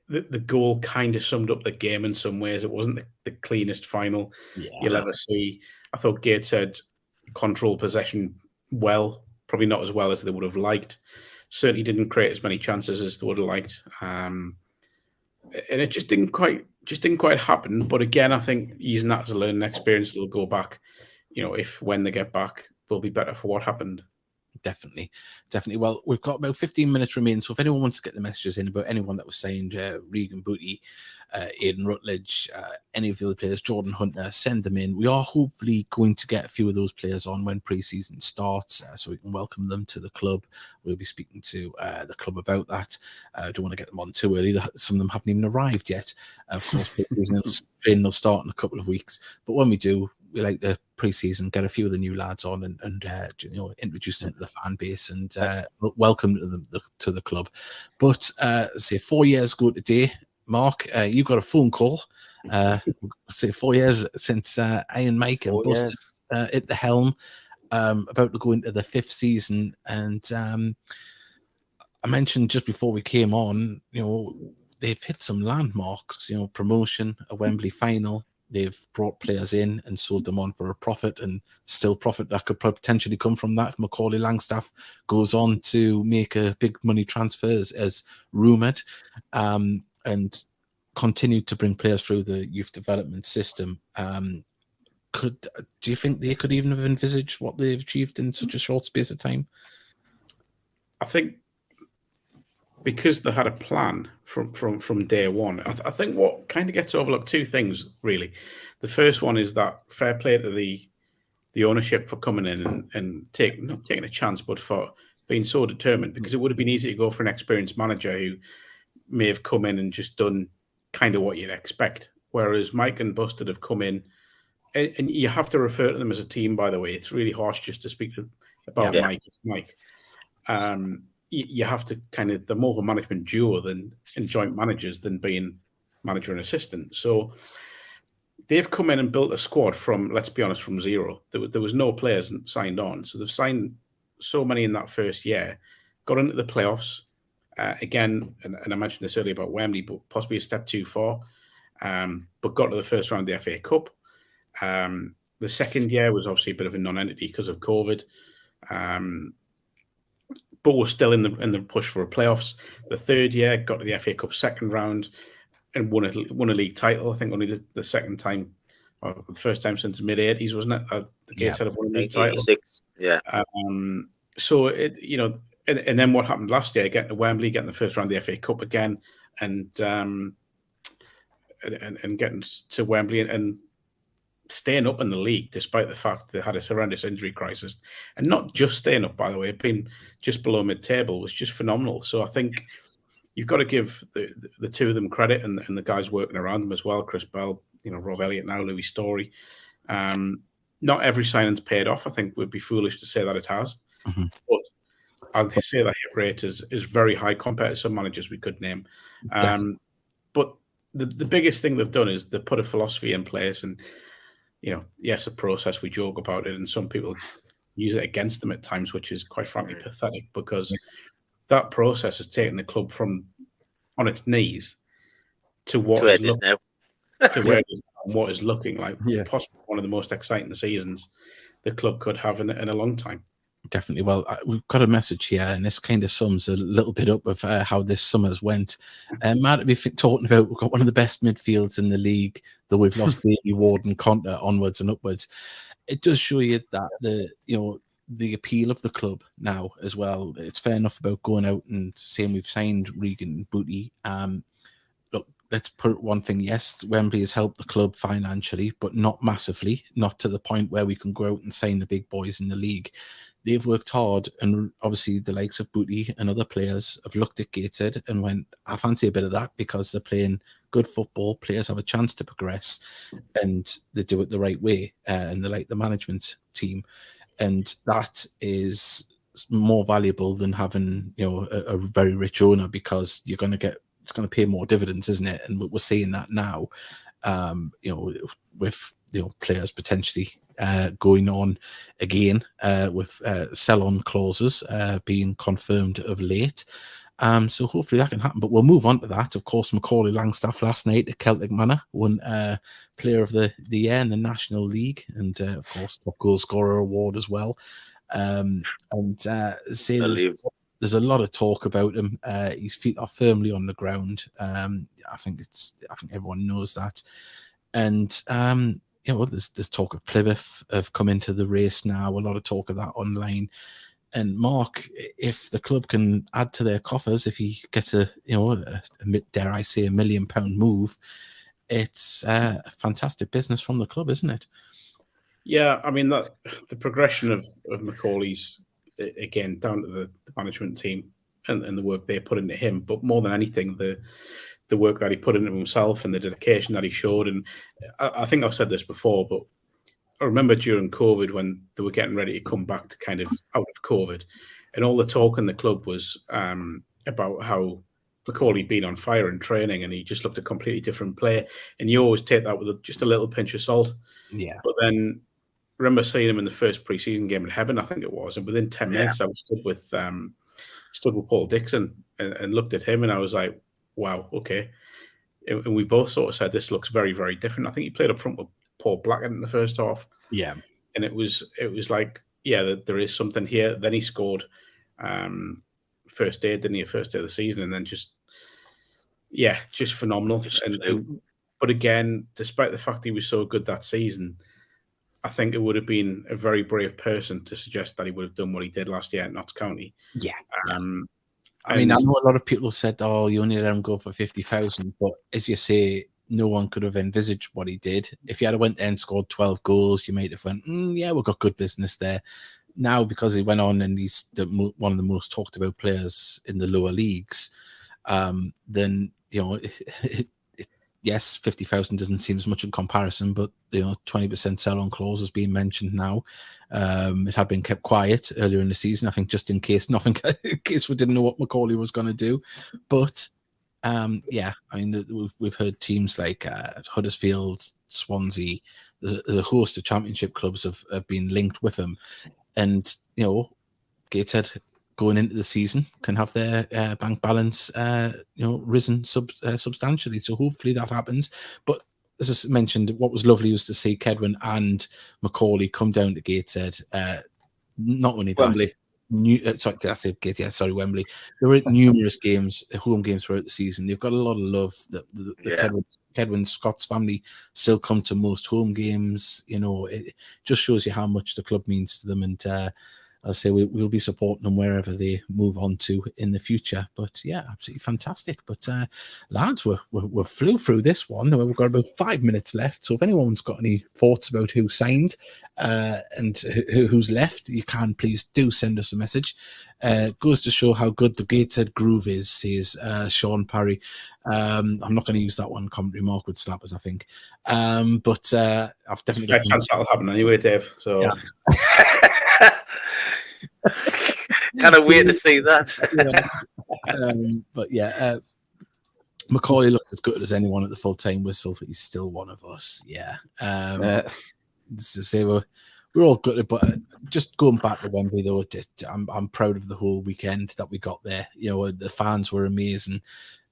The goal kind of summed up the game in some ways. It wasn't the cleanest final you'll ever see. I thought Gateshead controlled possession well, probably not as well as they would have liked. Certainly didn't create as many chances as they would have liked. And it just didn't quite happen. But again, I think using that as a learning experience, they'll go back. When they get back, will be better for what happened. Definitely. Well, we've got about 15 minutes remaining, so if anyone wants to get the messages in about anyone that was signed, Regan Booty, Aidan Rutledge, any of the other players, Jordan Hunter, send them in. We are hopefully going to get a few of those players on when pre-season starts, so we can welcome them to the club. We'll be speaking to the club about that. I don't want to get them on too early. Some of them haven't even arrived yet. Of course, training will start in a couple of weeks, but when we do, we like the pre-season, get a few of the new lads on and introduce them to the fan base and welcome them to the club. But say 4 years ago today, Mark, you got a phone call. Say 4 years since I and Mike and Busted at the helm, about to go into the 5th season. And I mentioned just before we came on, they've hit some landmarks. Promotion, a Wembley final. They've brought players in and sold them on for a profit, and still profit that could potentially come from that if Macaulay Langstaff goes on to make a big money transfers as rumoured, and continue to bring players through the youth development system. Do you think they could even have envisaged what they've achieved in such a short space of time? I think because they had a plan from day one. I think what kind of gets overlooked, two things really. The first one is that fair play to the ownership for coming in and not taking a chance, but for being so determined, because it would have been easy to go for an experienced manager who may have come in and just done kind of what you'd expect. Whereas Mike and Busted have come in, and you have to refer to them as a team, by the way. It's really harsh just to speak about Mike. It's Mike. You have to they're more of a management duo and joint managers than being manager and assistant. So they've come in and built a squad from, let's be honest, from zero. There was no players signed on. So they've signed so many in that first year, got into the playoffs. Again, and I mentioned this earlier about Wembley, but possibly a step too far, but got to the first round of the FA Cup. The second year was obviously a bit of a non-entity because of COVID. But we're still in the push for a playoffs. The third year got to the FA Cup second round and won a league title. I think only the second time, or the first time since the mid '80s, wasn't it? The Gateshead have won a league title. Yeah. So and then what happened last year? Getting to Wembley, getting the first round of the FA Cup again, and getting to Wembley and staying up in the league despite the fact they had a horrendous injury crisis, and not just staying up, by the way, being just below mid-table was just phenomenal. So I think you've got to give the two of them credit, and the guys working around them as well, Chris Bell, Rob Elliott now, Louis Story. Not every signing's paid off. I think we'd be foolish to say that it has, but I'll say that hit rate is very high compared to some managers we could name. But the biggest thing they've done is they put a philosophy in place, and yes, a process. We joke about it, and some people use it against them at times, which is quite frankly pathetic, because that process has taken the club from on its knees to what To is it is now. to where it is and what is looking like possibly one of the most exciting seasons the club could have in a long time. Definitely. Well, we've got a message here, and this kind of sums a little bit up of how this summer's went. Matt, we've talking about we've got one of the best midfields in the league, though we've lost Bailey, Ward and Conter onwards and upwards. It does show you that the appeal of the club now as well. It's fair enough about going out and saying we've signed Regan Booty. Look, let's put one thing. Yes, Wembley has helped the club financially, but not massively, not to the point where we can go out and sign the big boys in the league. They've worked hard, and obviously the likes of Booty and other players have looked at Gateshead and went, I fancy a bit of that, because they're playing good football. Players have a chance to progress, and they do it the right way, and they like the management team. And that is more valuable than having a very rich owner, because it's going to pay more dividends, isn't it? And we're seeing that now, with players potentially going on again with sell-on clauses being confirmed of late. So hopefully that can happen. But we'll move on to that. Of course, Macaulay Langstaff last night at Celtic Manor won Player of the Year in the National League, and of course, top goal scorer award as well. There's a lot of talk about him. His feet are firmly on the ground. I think everyone knows that. And there's talk of Plymouth have come into the race now. A lot of talk of that online. And Mark, if the club can add to their coffers, if he gets dare I say, £1 million move, it's a fantastic business from the club, isn't it? Yeah, I mean, the progression of Macaulay's, again, down to the management team and the work they put into him, but more than anything, the work that he put into himself and the dedication that he showed. And I think I've said this before, but I remember during COVID when they were getting ready to come back to kind of out of COVID, and all the talk in the club was about how Macaulay had been on fire in training and he just looked a completely different player. And you always take that with just a little pinch of salt. Yeah. But then I remember seeing him in the first pre-season game in Hebburn, I think it was, and within 10 minutes I was stood with Paul Dixon and looked at him, and I was like, wow, okay. And we both sort of said, this looks very, very different. I think he played up front with Paul Blackett in the first half. Yeah. And it was like, there is something here. Then he scored first day of the season, and then just phenomenal. But again, despite the fact he was so good that season, I think it would have been a very brave person to suggest that he would have done what he did last year at Notts County. Yeah. I know a lot of people said, "Oh, you only let him go for 50,000," but as you say, no one could have envisaged what he did. If he had went there and scored 12 goals, you might have went, "Yeah, we've got good business there." Now, because he went on and he's one of the most talked about players in the lower leagues, then yes, 50,000 doesn't seem as much in comparison, but 20% sell-on clause is being mentioned now. It had been kept quiet earlier in the season, I think, just in case in case we didn't know what Macaulay was going to do. But we've heard teams like Huddersfield, Swansea. There's a host of championship clubs have been linked with him, and Gateshead going into the season can have their bank balance risen substantially. So hopefully that happens. But as I mentioned, what was lovely was to see Kedwin and Macaulay come down to Gateshead. Not only that, Wembley. Wembley. There were numerous games, home games throughout the season. They've got a lot of love. The Kedwin Scott's family still come to most home games. It just shows you how much the club means to them. And I'll say we'll be supporting them wherever they move on to in the future. But yeah, absolutely fantastic. But lads, we flew through this one. We've got about 5 minutes left. So if anyone's got any thoughts about who signed and who's left, you can please do send us a message. Goes to show how good the Gateshead groove is, says Sean Parry. I'm not going to use that one. Commentary Mark would slap us, I think. But I've definitely got chance that'll happen anyway, Dave. So. Yeah. Kind of weird to see that. But yeah, Macaulay looked as good as anyone at the full-time whistle. He's still one of us. Yeah. To say we're all good, but just going back to Wembley though, I'm proud of the whole weekend that we got there. You know, the fans were amazing,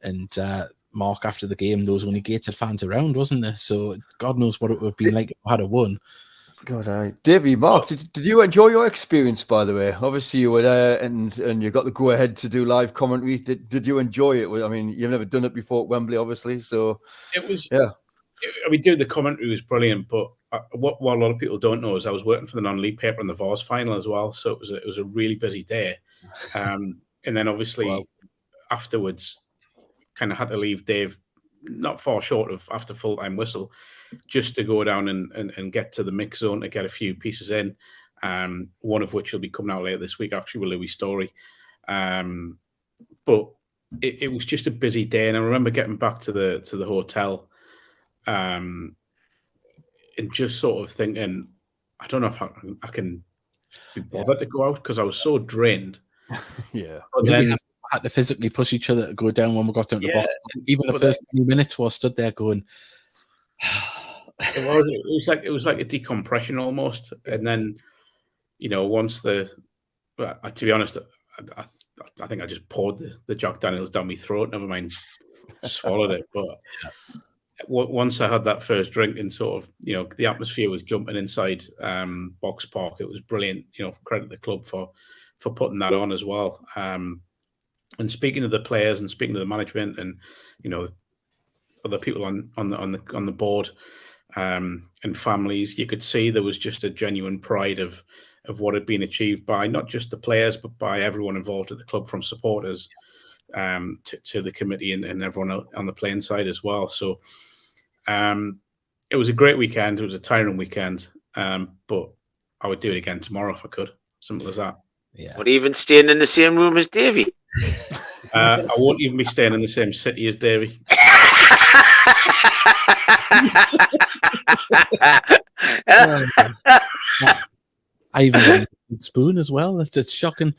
and Mark, after the game, there was only Gateshead fans around, wasn't there? So God knows what it would have been like if we had a won. God, Davey, Mark, did you enjoy your experience? By the way, obviously you were there, and you got the go ahead to do live commentary. Did you enjoy it? I mean, you've never done it before at Wembley, obviously. So it was, yeah. We do the commentary was brilliant, but what a lot of people don't know is I was working for the non-league paper in the Vars final as well, so it was a really busy day. And then obviously afterwards, kind of had to leave Dave not far short of after full-time whistle, just to go down and get to the mix zone to get a few pieces in. One of which will be coming out later this week, actually, with Louis' story. But it was just a busy day, and I remember getting back to the hotel, and just sort of thinking, I don't know if I can be bothered to go out, because I was so drained. Yeah. But then we had to physically push each other to go down when we got down to the box. Even the first 20 minutes, we stood there going. It was like a decompression almost, and then once to be honest, I think I just poured the Jack Daniels down my throat. Never mind, swallowed it. But once I had that first drink and sort of the atmosphere was jumping inside Box Park, it was brilliant. Credit the club for putting that on as well. And speaking to the players and speaking to the management and other people on the board. And families, you could see there was just a genuine pride of what had been achieved by not just the players, but by everyone involved at the club, from supporters to the committee and everyone on the playing side as well. So it was a great weekend. It was a tiring weekend, but I would do it again tomorrow if I could. Simple as that. Yeah. But even staying in the same room as Davey. I won't even be staying in the same city as Davey. I even got a spoon as well. That's shocking.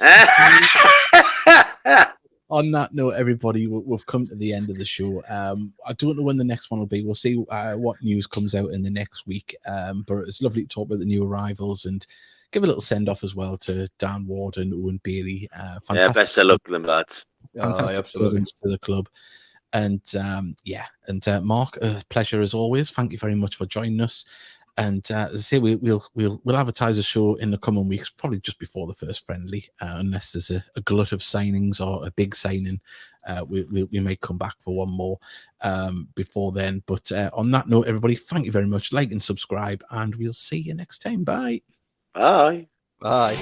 On that note, everybody, we've come to the end of the show. I don't know when the next one will be. We'll see what news comes out in the next week. But it's lovely to talk about the new arrivals and give a little send off as well to Dan, Ward and Owen Bailey. Fantastic. Yeah, best of luck to them, lads. Fantastic servants to the club. And Mark, a pleasure as always. Thank you very much for joining us. And as I say, we'll advertise a show in the coming weeks, probably just before the first friendly, unless there's a glut of signings or a big signing. We may come back for one more before then. But on that note, everybody, thank you very much. Like and subscribe, and we'll see you next time. Bye. Bye. Bye.